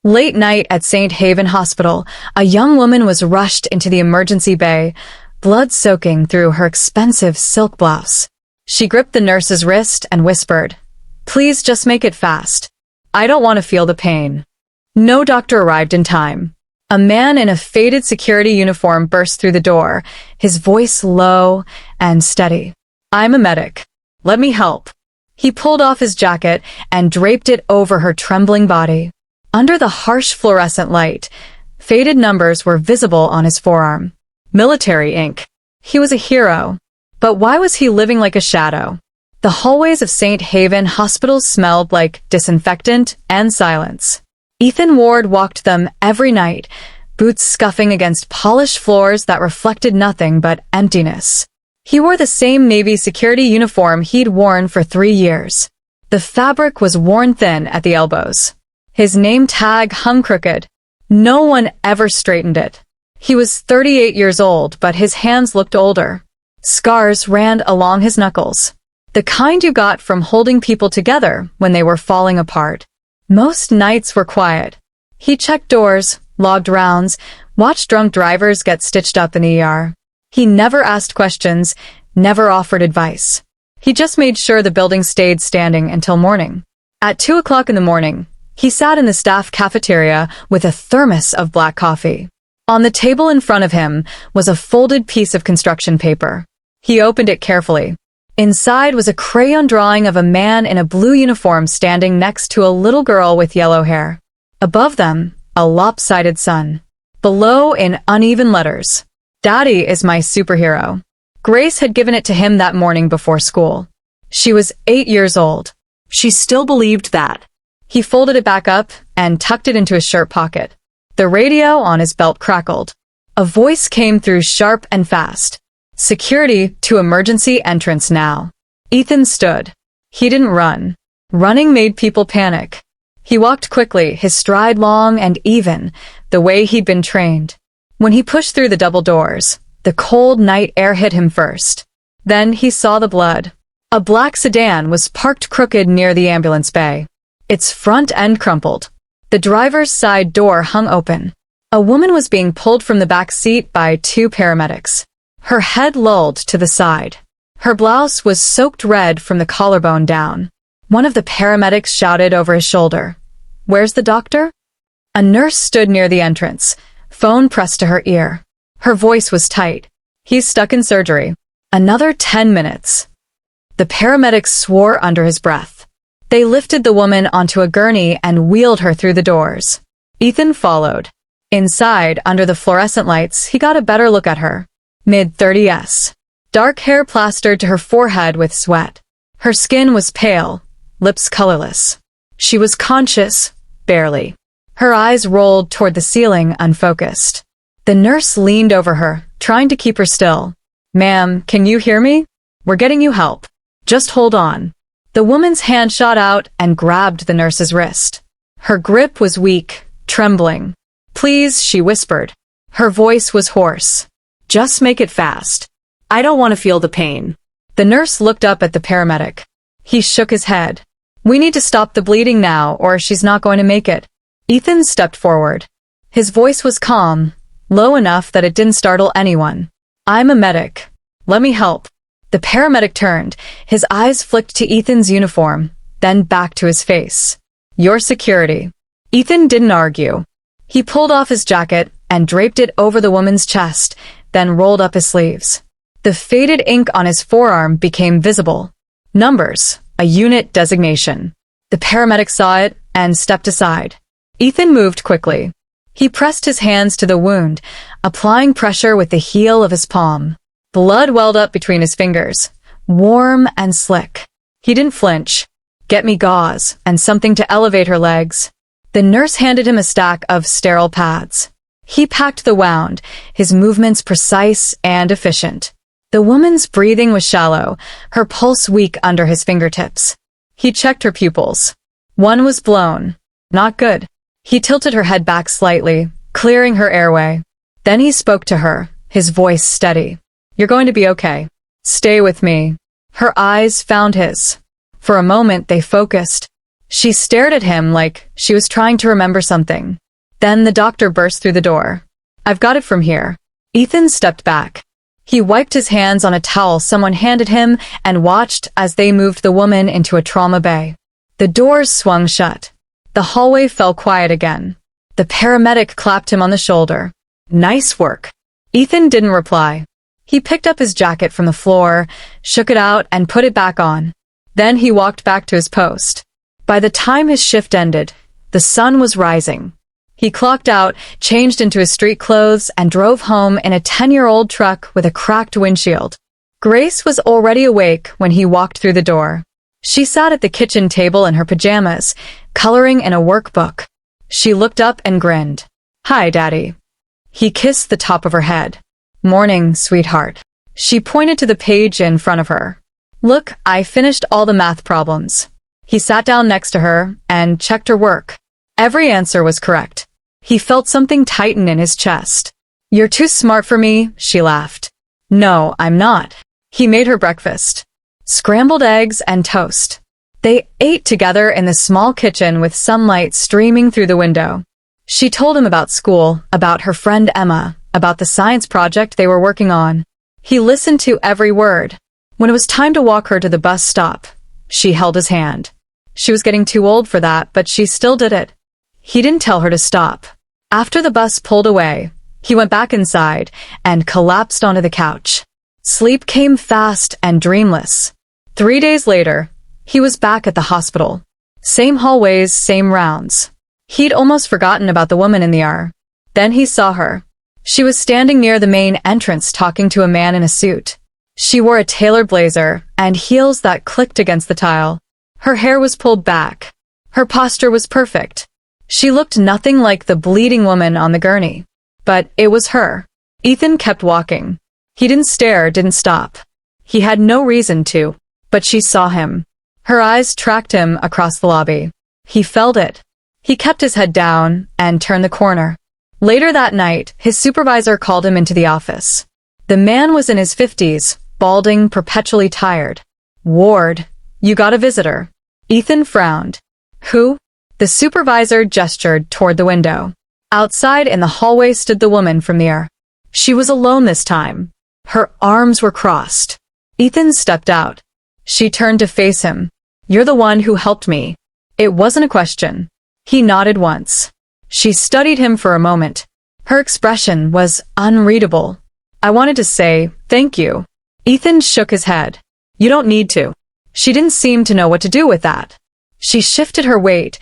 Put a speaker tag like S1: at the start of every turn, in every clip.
S1: Late night at St. Haven Hospital, a young woman was rushed into the emergency bay, blood soaking through her expensive silk blouse. She gripped the nurse's wrist and whispered, "Please just make it fast. I don't want to feel the pain." No doctor arrived in time. A man in a faded security uniform burst through the door, his voice low and steady. "I'm a medic. Let me help." He pulled off his jacket and draped it over her trembling body. Under the harsh fluorescent light, faded numbers were visible on his forearm. Military ink. He was a hero. But why was he living like a shadow? The hallways of St. Haven hospitals smelled like disinfectant and silence. Ethan Ward walked them every night, boots scuffing against polished floors that reflected nothing but emptiness. He wore the same Navy security uniform he'd worn for 3 years. The fabric was worn thin at the elbows. His name tag hung crooked. No one ever straightened it. He was 38 years old, but his hands looked older. Scars ran along his knuckles. The kind you got from holding people together when they were falling apart. Most nights were quiet. He checked doors, logged rounds, watched drunk drivers get stitched up in the ER. He never asked questions, never offered advice. He just made sure the building stayed standing until morning. At 2 o'clock in the morning, he sat in the staff cafeteria with a thermos of black coffee. On the table in front of him was a folded piece of construction paper. He opened it carefully. Inside was a crayon drawing of a man in a blue uniform standing next to a little girl with yellow hair. Above them, a lopsided sun. Below, in uneven letters, "Daddy is my superhero." Grace had given it to him that morning before school. She was 8 years old. She still believed that. He folded it back up and tucked it into his shirt pocket. The radio on his belt crackled. A voice came through sharp and fast. "Security to emergency entrance now." Ethan stood. He didn't run. Running made people panic. He walked quickly, his stride long and even, the way he'd been trained. When he pushed through the double doors, the cold night air hit him first. Then he saw the blood. A black sedan was parked crooked near the ambulance bay. Its front end crumpled. The driver's side door hung open. A woman was being pulled from the back seat by 2 paramedics. Her head lolled to the side. Her blouse was soaked red from the collarbone down. One of the paramedics shouted over his shoulder, "Where's the doctor?" A nurse stood near the entrance, phone pressed to her ear. Her voice was tight. "He's stuck in surgery. Another 10 minutes." The paramedics swore under his breath. They lifted the woman onto a gurney and wheeled her through the doors. Ethan followed. Inside, under the fluorescent lights, he got a better look at her. Mid-30s. Dark hair plastered to her forehead with sweat. Her skin was pale, lips colorless. She was conscious, barely. Her eyes rolled toward the ceiling, unfocused. The nurse leaned over her, trying to keep her still. "Ma'am, can you hear me? We're getting you help. Just hold on." The woman's hand shot out and grabbed the nurse's wrist. Her grip was weak, trembling. "Please," she whispered. Her voice was hoarse. "Just make it fast. I don't want to feel the pain." The nurse looked up at the paramedic. He shook his head. "We need to stop the bleeding now, or she's not going to make it." Ethan stepped forward. His voice was calm, low enough that it didn't startle anyone. "I'm a medic. Let me help." The paramedic turned, his eyes flicked to Ethan's uniform, then back to his face. "Your security." Ethan didn't argue. He pulled off his jacket and draped it over the woman's chest, then rolled up his sleeves. The faded ink on his forearm became visible. Numbers, a unit designation. The paramedic saw it and stepped aside. Ethan moved quickly. He pressed his hands to the wound, applying pressure with the heel of his palm. Blood welled up between his fingers, warm and slick. He didn't flinch. "Get me gauze and something to elevate her legs." The nurse handed him a stack of sterile pads. He packed the wound, his movements precise and efficient. The woman's breathing was shallow, her pulse weak under his fingertips. He checked her pupils. One was blown. Not good. He tilted her head back slightly, clearing her airway. Then he spoke to her, his voice steady. "You're going to be okay. Stay with me." Her eyes found his. For a moment they focused. She stared at him like she was trying to remember something. Then the doctor burst through the door. "I've got it from here." Ethan stepped back. He wiped his hands on a towel someone handed him and watched as they moved the woman into a trauma bay. The doors swung shut. The hallway fell quiet again. The paramedic clapped him on the shoulder. "Nice work." Ethan didn't reply. He picked up his jacket from the floor, shook it out, and put it back on. Then he walked back to his post. By the time his shift ended, the sun was rising. He clocked out, changed into his street clothes, and drove home in a 10-year-old truck with a cracked windshield. Grace was already awake when he walked through the door. She sat at the kitchen table in her pajamas, coloring in a workbook. She looked up and grinned. "Hi, Daddy." He kissed the top of her head. "Morning, sweetheart." She pointed to the page in front of her. "Look, I finished all the math problems." He sat down next to her and checked her work. Every answer was correct. He felt something tighten in his chest. "You're too smart for me," she laughed. "No, I'm not." He made her breakfast. Scrambled eggs and toast. They ate together in the small kitchen with sunlight streaming through the window. She told him about school, about her friend Emma, about the science project they were working on. He listened to every word. When it was time to walk her to the bus stop, she held his hand. She was getting too old for that, but she still did it. He didn't tell her to stop. After the bus pulled away, he went back inside and collapsed onto the couch. Sleep came fast and dreamless. 3 days later, he was back at the hospital. Same hallways, same rounds. He'd almost forgotten about the woman in the ER. Then he saw her. She was standing near the main entrance talking to a man in a suit. She wore a tailored blazer and heels that clicked against the tile. Her hair was pulled back. Her posture was perfect. She looked nothing like the bleeding woman on the gurney. But it was her. Ethan kept walking. He didn't stare, didn't stop. He had no reason to, but she saw him. Her eyes tracked him across the lobby. He felt it. He kept his head down and turned the corner. Later that night, his supervisor called him into the office. The man was in his 50s, balding, perpetually tired. "Ward, you got a visitor." Ethan frowned. "Who?" The supervisor gestured toward the window. Outside in the hallway stood the woman from the ER. She was alone this time. Her arms were crossed. Ethan stepped out. She turned to face him. "You're the one who helped me." It wasn't a question. He nodded once. She studied him for a moment. Her expression was unreadable. "I wanted to say thank you." Ethan shook his head. "You don't need to." She didn't seem to know what to do with that. She shifted her weight,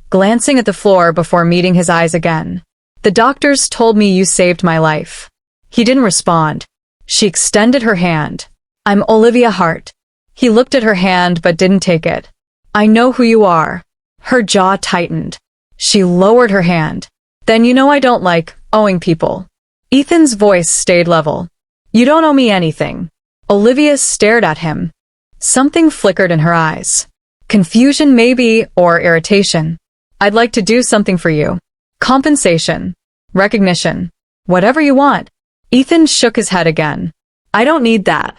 S1: glancing at the floor before meeting his eyes again. "The doctors told me you saved my life." He didn't respond. She extended her hand. "I'm Olivia Hart." He looked at her hand but didn't take it. "I know who you are." Her jaw tightened. She lowered her hand. "Then you know I don't like owing people." Ethan's voice stayed level. "You don't owe me anything." Olivia stared at him. Something flickered in her eyes. Confusion maybe, or irritation. "I'd like to do something for you. Compensation. Recognition. Whatever you want." Ethan shook his head again. "I don't need that."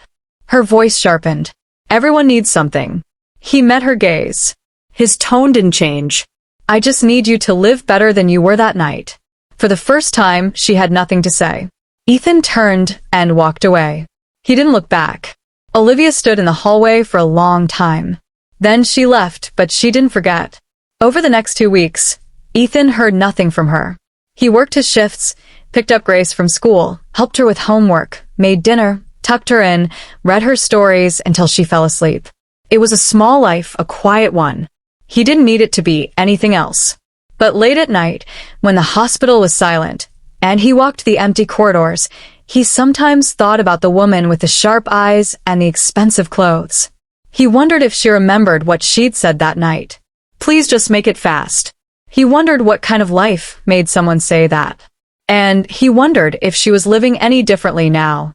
S1: Her voice sharpened. "Everyone needs something." He met her gaze. His tone didn't change. "I just need you to live better than you were that night." For the first time, she had nothing to say. Ethan turned and walked away. He didn't look back. Olivia stood in the hallway for a long time. Then she left, but she didn't forget. Over the next 2 weeks, Ethan heard nothing from her. He worked his shifts, picked up Grace from school, helped her with homework, made dinner, tucked her in, read her stories until she fell asleep. It was a small life, a quiet one. He didn't need it to be anything else. But late at night, when the hospital was silent, and he walked the empty corridors, he sometimes thought about the woman with the sharp eyes and the expensive clothes. He wondered if she remembered what she'd said that night. "Please just make it fast." He wondered what kind of life made someone say that. And he wondered if she was living any differently now.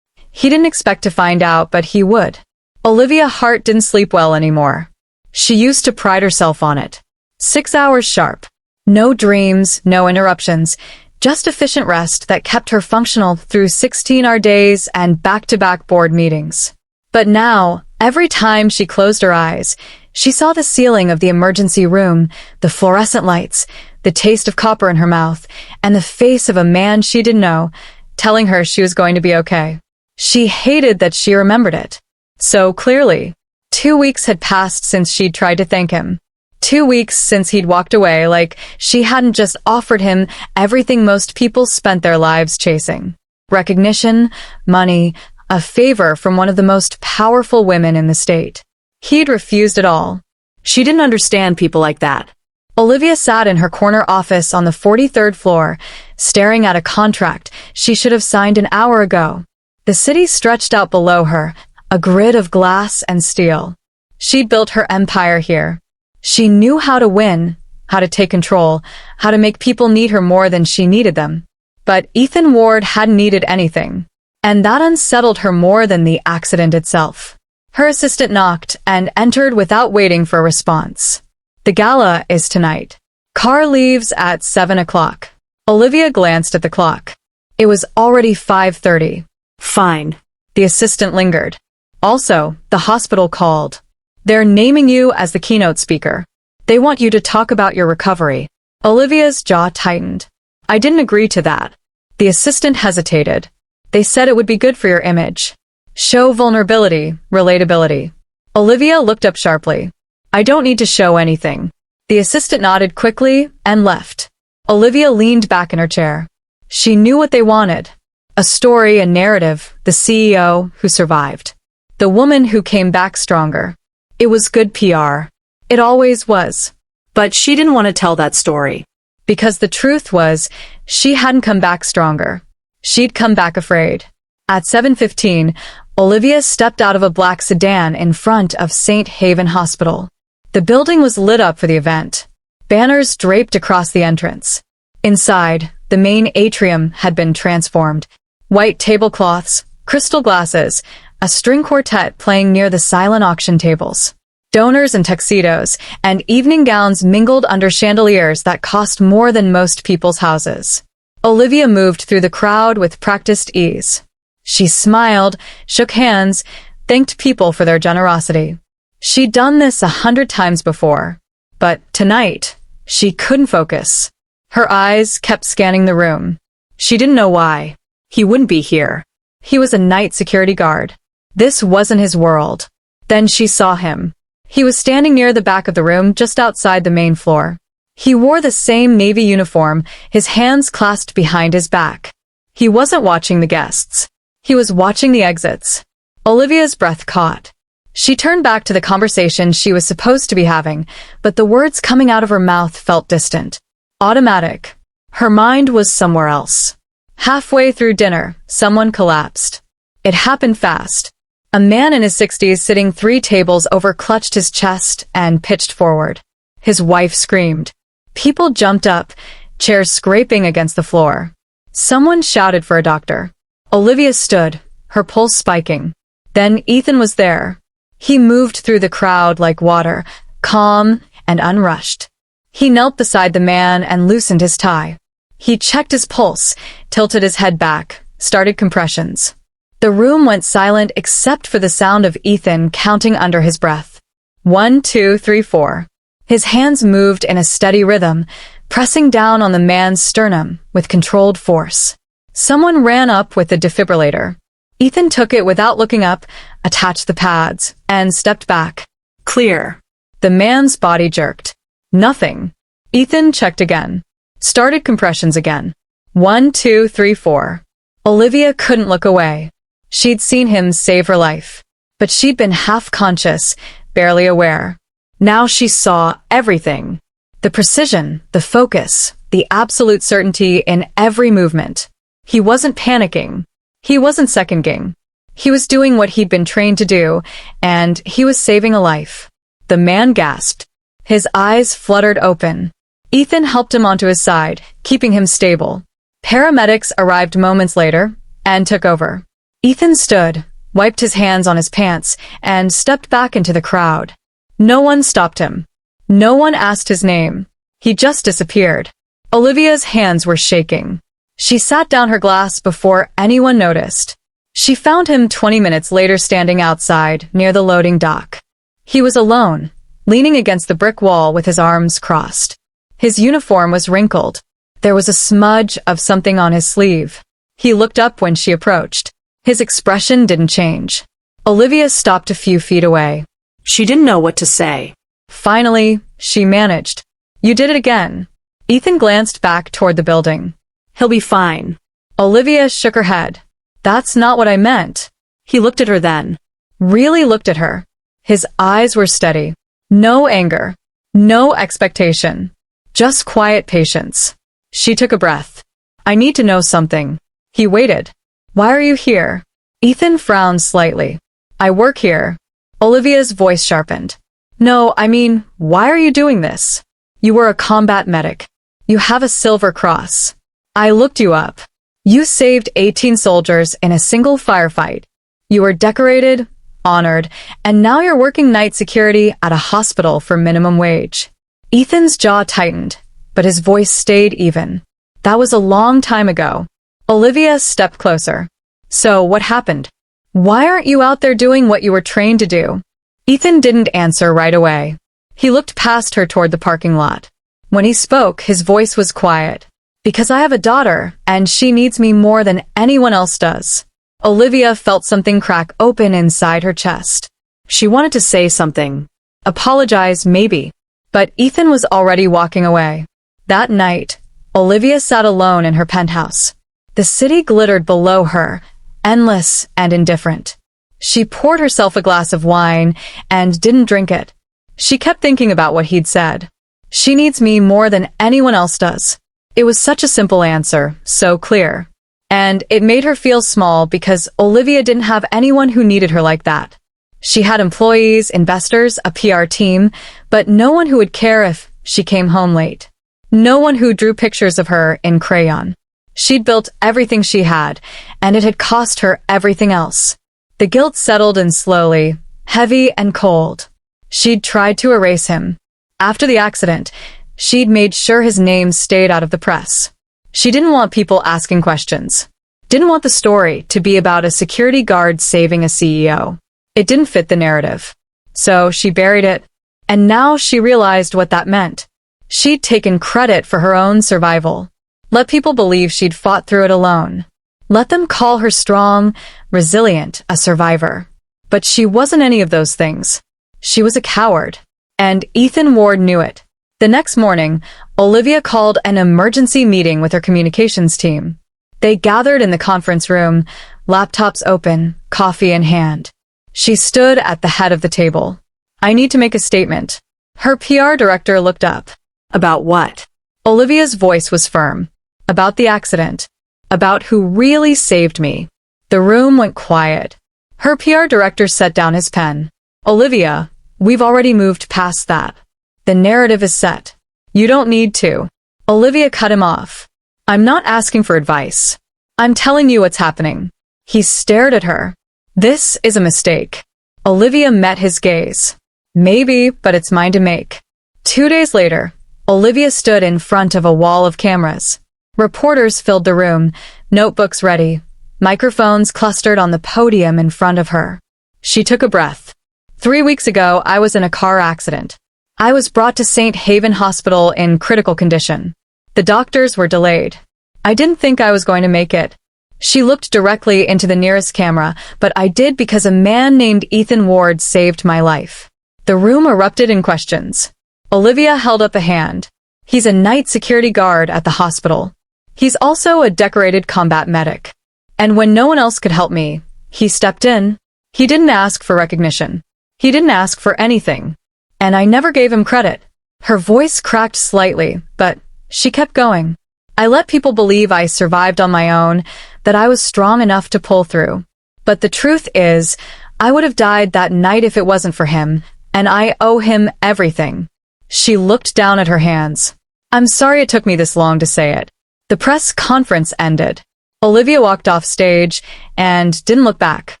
S1: He didn't expect to find out, but he would. Olivia Hart didn't sleep well anymore. She used to pride herself on it. 6 hours sharp. No dreams, no interruptions, just efficient rest that kept her functional through 16-hour days and back-to-back board meetings. But now, every time she closed her eyes, She saw the ceiling of the emergency room, the fluorescent lights, the taste of copper in her mouth, and the face of a man she didn't know, telling her she was going to be okay. She hated that she remembered it so clearly. 2 weeks had passed since she'd tried to thank him. 2 weeks since he'd walked away like she hadn't just offered him everything most people spent their lives chasing. Recognition, money, a favor from one of the most powerful women in the state. He'd refused it all. She didn't understand people like that. Olivia sat in her corner office on the 43rd floor, staring at a contract she should have signed an hour ago. The city stretched out below her, a grid of glass and steel. She'd built her empire here. She knew how to win, how to take control, how to make people need her more than she needed them. But Ethan Ward hadn't needed anything. And that unsettled her more than the accident itself. Her assistant knocked and entered without waiting for a response. The gala is tonight. Car leaves at 7 o'clock. Olivia glanced at the clock. It was already 5:30. Fine. The assistant lingered. Also, the hospital called. They're naming you as the keynote speaker. They want you to talk about your recovery. Olivia's jaw tightened. I didn't agree to that. The assistant hesitated. They said it would be good for your image. Show vulnerability, relatability. Olivia looked up sharply. I don't need to show anything. The assistant nodded quickly and left. Olivia leaned back in her chair. She knew what they wanted. A story, a narrative, the CEO who survived. The woman who came back stronger. It was good PR. It always was. But she didn't want to tell that story. Because the truth was, she hadn't come back stronger. She'd come back afraid. At 7:15, Olivia stepped out of a black sedan in front of St. Haven Hospital. The building was lit up for the event. Banners draped across the entrance. Inside, the main atrium had been transformed. White tablecloths, crystal glasses, a string quartet playing near the silent auction tables. Donors in tuxedos and evening gowns mingled under chandeliers that cost more than most people's houses. Olivia moved through the crowd with practiced ease. She smiled, shook hands, thanked people for their generosity. She'd done this 100 times before. But tonight, she couldn't focus. Her eyes kept scanning the room. She didn't know why. He wouldn't be here. He was a night security guard. This wasn't his world. Then she saw him. He was standing near the back of the room just outside the main floor. He wore the same navy uniform, his hands clasped behind his back. He wasn't watching the guests. He was watching the exits. Olivia's breath caught. She turned back to the conversation she was supposed to be having, but the words coming out of her mouth felt distant. Automatic. Her mind was somewhere else. Halfway through dinner, someone collapsed. It happened fast. A man in his 60s sitting 3 tables over clutched his chest and pitched forward. His wife screamed. People jumped up, chairs scraping against the floor. Someone shouted for a doctor. Olivia stood, her pulse spiking. Then Ethan was there. He moved through the crowd like water, calm and unrushed. He knelt beside the man and loosened his tie. He checked his pulse, tilted his head back, started compressions. The room went silent except for the sound of Ethan counting under his breath. 1, 2, 3, 4. His hands moved in a steady rhythm, pressing down on the man's sternum with controlled force. Someone ran up with the defibrillator. Ethan took it without looking up, attached the pads, and stepped back. Clear. The man's body jerked. Nothing. Ethan checked again. Started compressions again. 1, 2, 3, 4. Olivia couldn't look away. She'd seen him save her life. But she'd been half-conscious, barely aware. Now she saw everything. The precision, the focus, the absolute certainty in every movement. He wasn't panicking. He wasn't second-guessing. He was doing what he'd been trained to do, and he was saving a life. The man gasped. His eyes fluttered open. Ethan helped him onto his side, keeping him stable. Paramedics arrived moments later and took over. Ethan stood, wiped his hands on his pants, and stepped back into the crowd. No one stopped him. No one asked his name. He just disappeared. Olivia's hands were shaking. She sat down her glass before anyone noticed. She found him 20 minutes later standing outside near the loading dock. He was alone, leaning against the brick wall with his arms crossed. His uniform was wrinkled. There was a smudge of something on his sleeve. He looked up when she approached. His expression didn't change. Olivia stopped a few feet away.
S2: She didn't know what to say.
S1: Finally, she managed. You did it again. Ethan glanced back toward the building.
S2: He'll be fine.
S1: Olivia shook her head. That's not what I meant.
S2: He looked at her then.
S1: Really looked at her. His eyes were steady. No anger. No expectation. Just quiet patience. She took a breath. I need to know something. He waited. Why are you here? Ethan frowned slightly. I work here. Olivia's voice sharpened. No, I mean, why are you doing this? You were a combat medic. You have a silver cross. I looked you up. You saved 18 soldiers in a single firefight. You were decorated, honored, and now you're working night security at a hospital for minimum wage. Ethan's jaw tightened, but his voice stayed even. That was a long time ago. Olivia stepped closer. So, what happened? Why aren't you out there doing what you were trained to do? Ethan didn't answer right away. He looked past her toward the parking lot. When he spoke, his voice was quiet. Because I have a daughter, and she needs me more than anyone else does. Olivia felt something crack open inside her chest. She wanted to say something. Apologize, maybe. But Ethan was already walking away. That night, Olivia sat alone in her penthouse. The city glittered below her, endless and indifferent. She poured herself a glass of wine and didn't drink it. She kept thinking about what he'd said. She needs me more than anyone else does. It was such a simple answer, so clear. And it made her feel small because Olivia didn't have anyone who needed her like that. She had employees, investors, a PR team, but no one who would care if she came home late. No one who drew pictures of her in crayon. She'd built everything she had, and it had cost her everything else. The guilt settled in slowly, heavy and cold. She'd tried to erase him. After the accident, she'd made sure his name stayed out of the press. She didn't want people asking questions. Didn't want the story to be about a security guard saving a CEO. It didn't fit the narrative. So she buried it, and now she realized what that meant. She'd taken credit for her own survival. Let people believe she'd fought through it alone. Let them call her strong, resilient, a survivor. But she wasn't any of those things. She was a coward. And Ethan Ward knew it. The next morning, Olivia called an emergency meeting with her communications team. They gathered in the conference room, laptops open, coffee in hand. She stood at the head of the table. I need to make a statement. Her PR director looked up. About what? Olivia's voice was firm. About the accident. About who really saved me. The room went quiet. Her PR director set down his pen. Olivia, we've already moved past that. The narrative is set. You don't need to. Olivia cut him off. I'm not asking for advice. I'm telling you what's happening. He stared at her. This is a mistake. Olivia met his gaze. Maybe, but it's mine to make. 2 days later, Olivia stood in front of a wall of cameras. Reporters filled the room, notebooks ready, microphones clustered on the podium in front of her. She took a breath. 3 weeks ago, I was in a car accident. I was brought to St. Haven Hospital in critical condition. The doctors were delayed. I didn't think I was going to make it. She looked directly into the nearest camera, but I did because a man named Ethan Ward saved my life. The room erupted in questions. Olivia held up a hand. He's a night security guard at the hospital. He's also a decorated combat medic. And when no one else could help me, he stepped in. He didn't ask for recognition. He didn't ask for anything. And I never gave him credit. Her voice cracked slightly, but she kept going. I let people believe I survived on my own, that I was strong enough to pull through. But the truth is, I would have died that night if it wasn't for him, and I owe him everything. She looked down at her hands. I'm sorry it took me this long to say it. The press conference ended. Olivia walked off stage and didn't look back.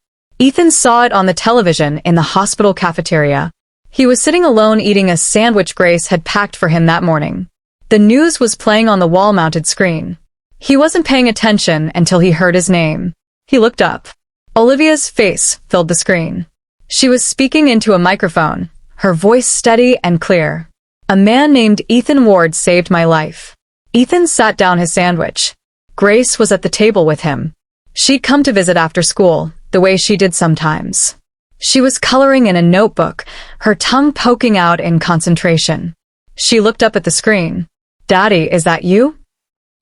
S1: Ethan saw it on the television in the hospital cafeteria. He was sitting alone eating a sandwich Grace had packed for him that morning. The news was playing on the wall-mounted screen. He wasn't paying attention until he heard his name. He looked up. Olivia's face filled the screen. She was speaking into a microphone, her voice steady and clear. A man named Ethan Ward saved my life. Ethan sat down his sandwich. Grace was at the table with him. She'd come to visit after school, the way she did sometimes. She was coloring in a notebook, her tongue poking out in concentration. She looked up at the screen. "Daddy, is that you?"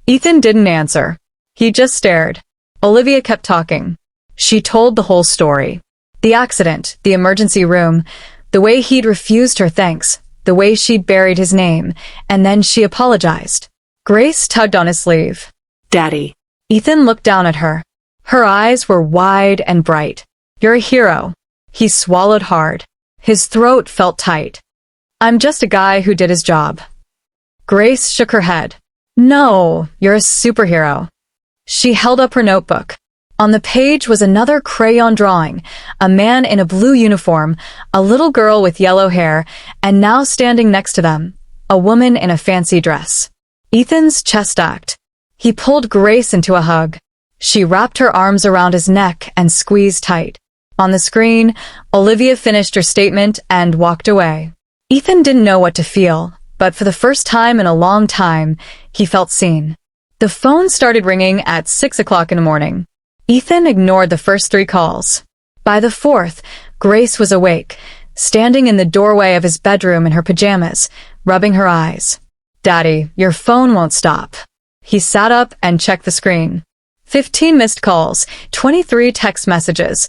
S1: Ethan didn't answer. He just stared. Olivia kept talking. She told the whole story. The accident, the emergency room, the way he'd refused her thanks, the way she'd buried his name, and then she apologized. Grace tugged on his sleeve.
S2: Daddy.
S1: Ethan looked down at her. Her eyes were wide and bright. "You're a hero." He swallowed hard. His throat felt tight. "I'm just a guy who did his job." Grace shook her head. "No, you're a superhero." She held up her notebook. On the page was another crayon drawing, a man in a blue uniform, a little girl with yellow hair, and now standing next to them, a woman in a fancy dress. Ethan's chest ached. He pulled Grace into a hug. She wrapped her arms around his neck and squeezed tight. On the screen, Olivia finished her statement and walked away. Ethan didn't know what to feel, but for the first time in a long time, he felt seen. The phone started ringing at 6 o'clock in the morning. Ethan ignored the first 3 calls. By the 4th, Grace was awake, standing in the doorway of his bedroom in her pajamas, rubbing her eyes. "Daddy, your phone won't stop." He sat up and checked the screen. 15 missed calls, 23 text messages,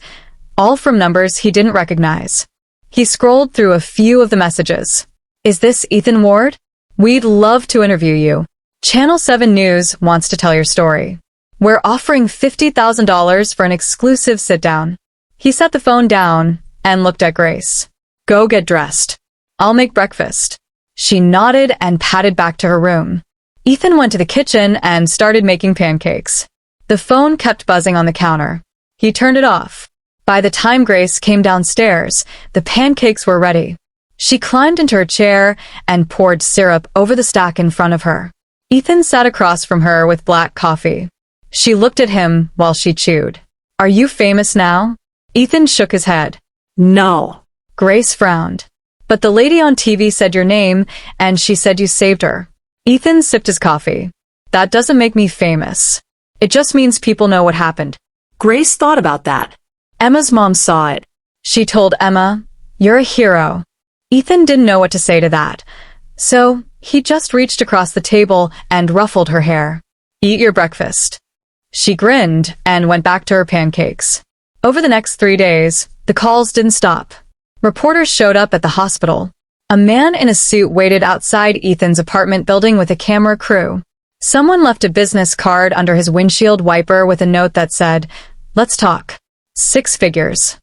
S1: all from numbers he didn't recognize. He scrolled through a few of the messages. "Is this Ethan Ward? We'd love to interview you. Channel 7 News wants to tell your story. We're offering $50,000 for an exclusive sit-down." He set the phone down and looked at Grace. "Go get dressed. I'll make breakfast." She nodded and padded back to her room. Ethan went to the kitchen and started making pancakes. The phone kept buzzing on the counter. He turned it off. By the time Grace came downstairs, the pancakes were ready. She climbed into her chair and poured syrup over the stack in front of her. Ethan sat across from her with black coffee. She looked at him while she chewed. "Are you famous now?" Ethan shook his head.
S2: No.
S1: Grace frowned. "But the lady on TV said your name, and she said you saved her." Ethan sipped his coffee. "That doesn't make me famous. It just means people know what happened."
S2: Grace thought about that.
S1: Emma's mom saw it. She told Emma, "You're a hero." Ethan didn't know what to say to that, so he just reached across the table and ruffled her hair. "Eat your breakfast." She grinned and went back to her pancakes. Over the next 3 days, the calls didn't stop. Reporters showed up at the hospital. A man in a suit waited outside Ethan's apartment building with a camera crew. Someone left a business card under his windshield wiper with a note that said, "Let's talk." 6 figures.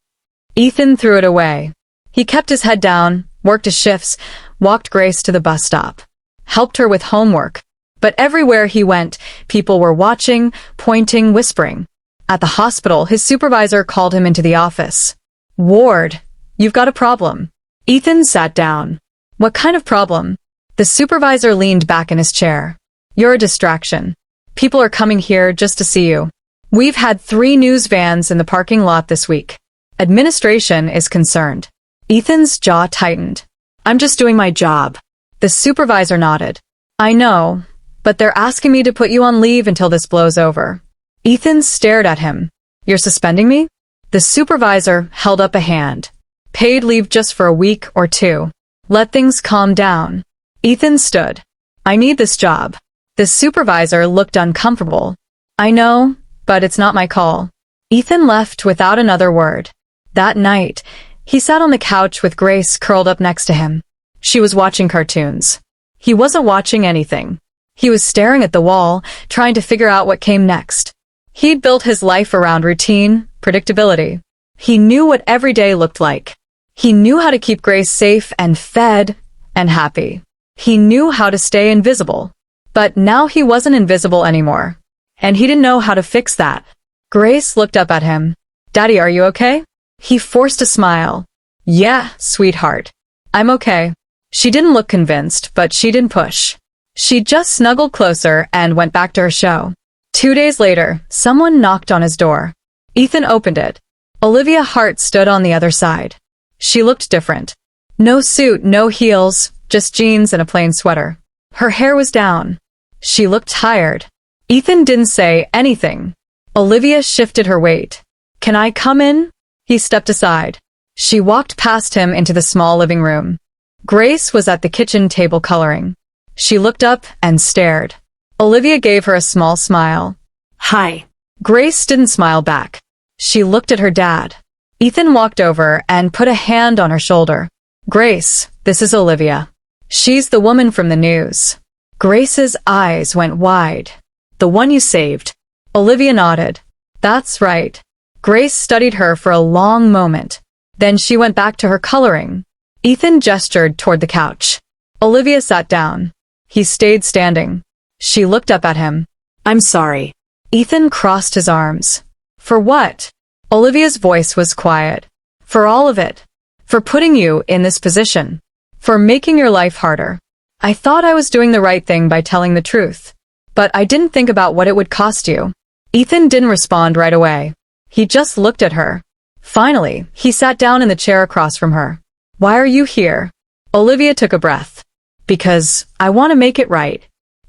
S1: Ethan threw it away. He kept his head down, worked his shifts, walked Grace to the bus stop, helped her with homework. But everywhere he went, people were watching, pointing, whispering. At the hospital, his supervisor called him into the office. "Ward, you've got a problem." Ethan sat down. "What kind of problem?" The supervisor leaned back in his chair. "You're a distraction. People are coming here just to see you. We've had 3 news vans in the parking lot this week. Administration is concerned." Ethan's jaw tightened. "I'm just doing my job." The supervisor nodded. "I know, but they're asking me to put you on leave until this blows over." Ethan stared at him. "You're suspending me?" The supervisor held up a hand. "Paid leave just for a week or 2. Let things calm down." Ethan stood. "I need this job." The supervisor looked uncomfortable. "I know, but it's not my call." Ethan left without another word. That night, he sat on the couch with Grace curled up next to him. She was watching cartoons. He wasn't watching anything. He was staring at the wall, trying to figure out what came next. He'd built his life around routine, predictability. He knew what every day looked like. He knew how to keep Grace safe and fed and happy. He knew how to stay invisible. But now he wasn't invisible anymore. And he didn't know how to fix that. Grace looked up at him. "Daddy, are you okay?" He forced a smile. "Yeah, sweetheart. I'm okay." She didn't look convinced, but she didn't push. She just snuggled closer and went back to her show. 2 days later, someone knocked on his door. Ethan opened it. Olivia Hart stood on the other side. She looked different. No suit, no heels, just jeans and a plain sweater. Her hair was down. She looked tired. Ethan didn't say anything. Olivia shifted her weight. "Can I come in?" He stepped aside. She walked past him into the small living room. Grace was at the kitchen table coloring. She looked up and stared. Olivia gave her a small smile.
S2: Hi.
S1: Grace didn't smile back. She looked at her dad. Ethan walked over and put a hand on her shoulder. "Grace, this is Olivia. She's the woman from the news." Grace's eyes went wide. "The one you saved?" Olivia nodded. "That's right." Grace studied her for a long moment. Then she went back to her coloring. Ethan gestured toward the couch. Olivia sat down. He stayed standing. She looked up at him.
S2: "I'm sorry."
S1: Ethan crossed his arms. "For what?" Olivia's voice was quiet. "For all of it. For putting you in this position. For making your life harder. I thought I was doing the right thing by telling the truth. But I didn't think about what it would cost you." Ethan didn't respond right away. He just looked at her. Finally, he sat down in the chair across from her. "Why are you here?" Olivia took a breath. "Because I want to make it right."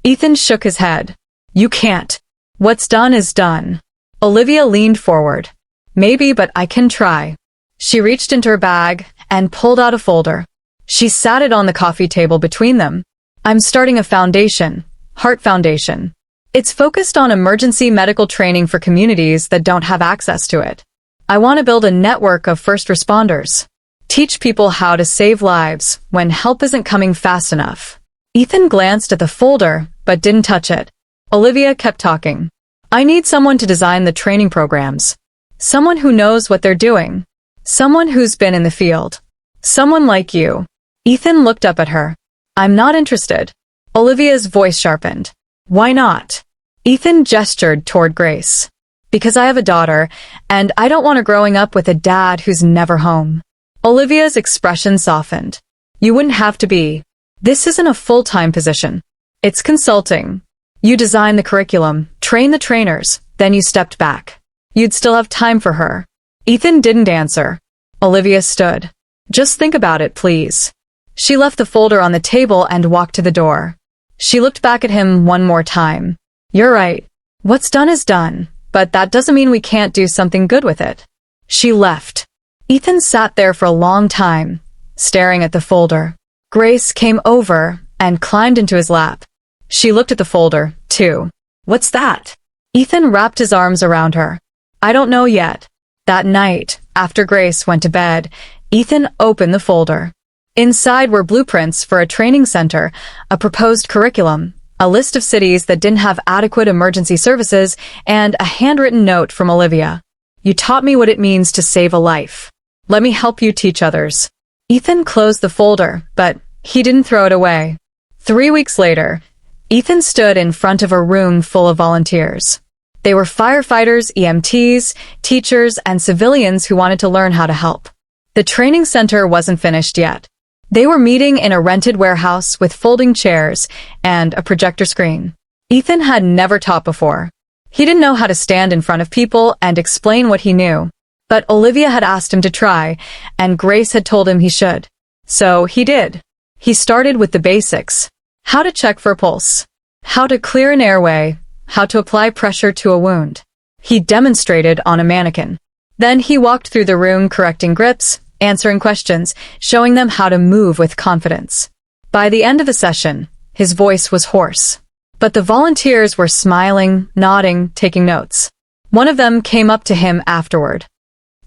S1: Ethan shook his head. "You can't. What's done is done." Olivia leaned forward. "Maybe, but I can try." She reached into her bag and pulled out a folder. She sat it on the coffee table between them. "I'm starting a foundation, Heart Foundation. It's focused on emergency medical training for communities that don't have access to it. I want to build a network of first responders. Teach people how to save lives when help isn't coming fast enough." Ethan glanced at the folder, but didn't touch it. Olivia kept talking. "I need someone to design the training programs. Someone who knows what they're doing. Someone who's been in the field. Someone like you." Ethan looked up at her. "I'm not interested." Olivia's voice sharpened. "Why not?" Ethan gestured toward Grace. "Because I have a daughter, and I don't want her growing up with a dad who's never home." Olivia's expression softened. "You wouldn't have to be. This isn't a full-time position. It's consulting. You design the curriculum, train the trainers, then you stepped back. You'd still have time for her." Ethan didn't answer. Olivia stood. "Just think about it, please." She left the folder on the table and walked to the door. She looked back at him one more time. "You're right. What's done is done, but that doesn't mean we can't do something good with it." She left. Ethan sat there for a long time, staring at the folder. Grace came over and climbed into his lap. She looked at the folder, too. "What's that?" Ethan wrapped his arms around her. "I don't know yet." That night, after Grace went to bed, Ethan opened the folder. Inside were blueprints for a training center, a proposed curriculum, a list of cities that didn't have adequate emergency services, and a handwritten note from Olivia. "You taught me what it means to save a life. Let me help you teach others." Ethan closed the folder, but he didn't throw it away. 3 weeks later, Ethan stood in front of a room full of volunteers. They were firefighters, EMTs, teachers, and civilians who wanted to learn how to help. The training center wasn't finished yet. They were meeting in a rented warehouse with folding chairs and a projector screen. Ethan had never taught before. He didn't know how to stand in front of people and explain what he knew. But Olivia had asked him to try, and Grace had told him he should. So he did. He started with the basics. How to check for a pulse. How to clear an airway. How to apply pressure to a wound. He demonstrated on a mannequin. Then he walked through the room correcting grips, answering questions, showing them how to move with confidence. By the end of the session, his voice was hoarse. But the volunteers were smiling, nodding, taking notes. One of them came up to him afterward.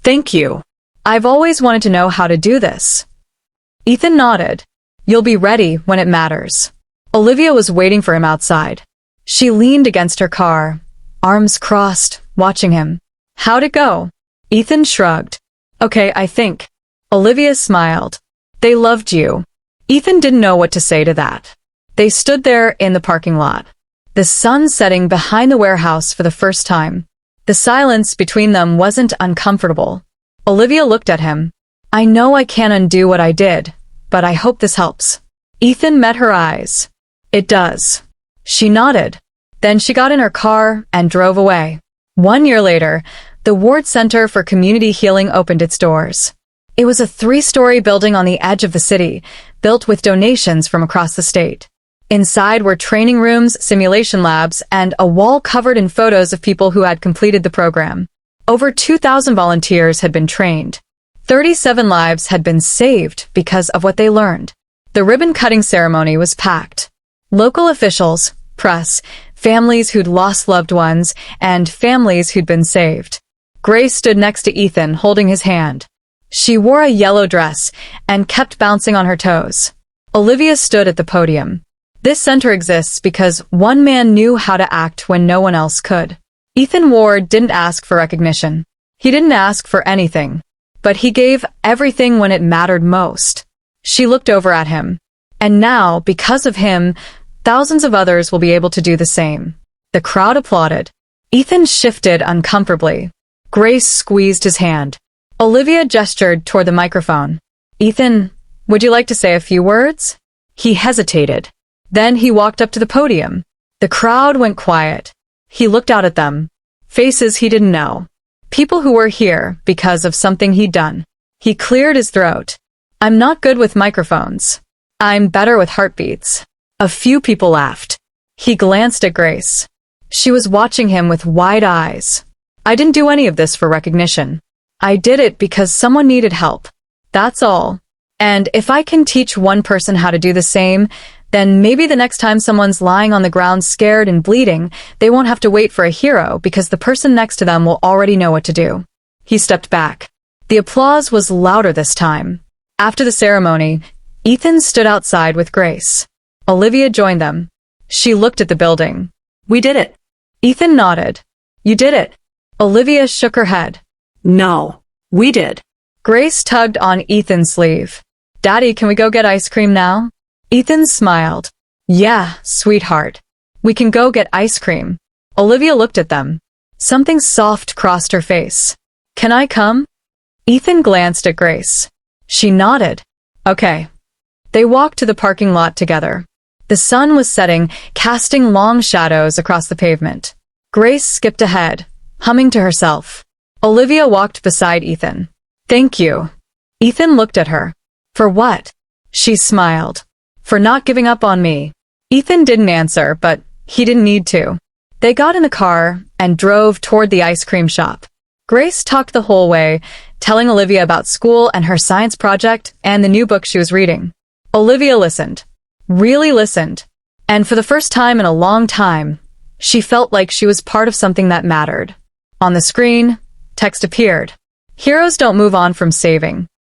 S1: "Thank you. I've always wanted to know how to do this." Ethan nodded. "You'll be ready when it matters." Olivia was waiting for him outside. She leaned against her car, arms crossed, watching him. "How'd it go?" Ethan shrugged. "Okay, I think." Olivia smiled. "They loved you." Ethan didn't know what to say to that. They stood there in the parking lot. The sun setting behind the warehouse for the first time. The silence between them wasn't uncomfortable. Olivia looked at him. "I know I can't undo what I did, but I hope this helps." Ethan met her eyes. "It does." She nodded. Then she got in her car and drove away. 1 year later, the Ward Center for Community Healing opened its doors. It was a 3-story building on the edge of the city, built with donations from across the state. Inside were training rooms, simulation labs, and a wall covered in photos of people who had completed the program. Over 2,000 volunteers had been trained. 37 lives had been saved because of what they learned. The ribbon-cutting ceremony was packed. Local officials, press, families who'd lost loved ones, and families who'd been saved. Grace stood next to Ethan, holding his hand. She wore a yellow dress and kept bouncing on her toes. Olivia stood at the podium. This center exists because one man knew how to act when no one else could. Ethan Ward didn't ask for recognition. He didn't ask for anything. But he gave everything when it mattered most. She looked over at him. And now, because of him, thousands of others will be able to do the same. The crowd applauded. Ethan shifted uncomfortably. Grace squeezed his hand. Olivia gestured toward the microphone. Ethan, would you like to say a few words? He hesitated. Then he walked up to the podium. The crowd went quiet. He looked out at them. Faces he didn't know. People who were here because of something he'd done. He cleared his throat. I'm not good with microphones. I'm better with heartbeats. A few people laughed. He glanced at Grace. She was watching him with wide eyes. I didn't do any of this for recognition. I did it because someone needed help. That's all. And if I can teach one person how to do the same, then maybe the next time someone's lying on the ground scared and bleeding, they won't have to wait for a hero because the person next to them will already know what to do. He stepped back. The applause was louder this time. After the ceremony, Ethan stood outside with Grace. Olivia joined them. She looked at the building.
S2: We did it.
S1: Ethan nodded. You did it. Olivia shook her head.
S2: No, we did.
S1: Grace tugged on Ethan's sleeve. Daddy, can we go get ice cream now? Ethan smiled. Yeah, sweetheart. We can go get ice cream. Olivia looked at them. Something soft crossed her face. Can I come? Ethan glanced at Grace. She nodded. Okay. They walked to the parking lot together. The sun was setting, casting long shadows across the pavement. Grace skipped ahead, humming to herself. Olivia walked beside Ethan. Thank you. Ethan looked at her. For what? She smiled. For not giving up on me. Ethan didn't answer, but he didn't need to. They got in the car and drove toward the ice cream shop. Grace talked the whole way, telling Olivia about school and her science project and the new book she was reading. Olivia listened. Really listened. And for the first time in a long time, she felt like she was part of something that mattered. On the screen, text appeared. Heroes don't move on from saving.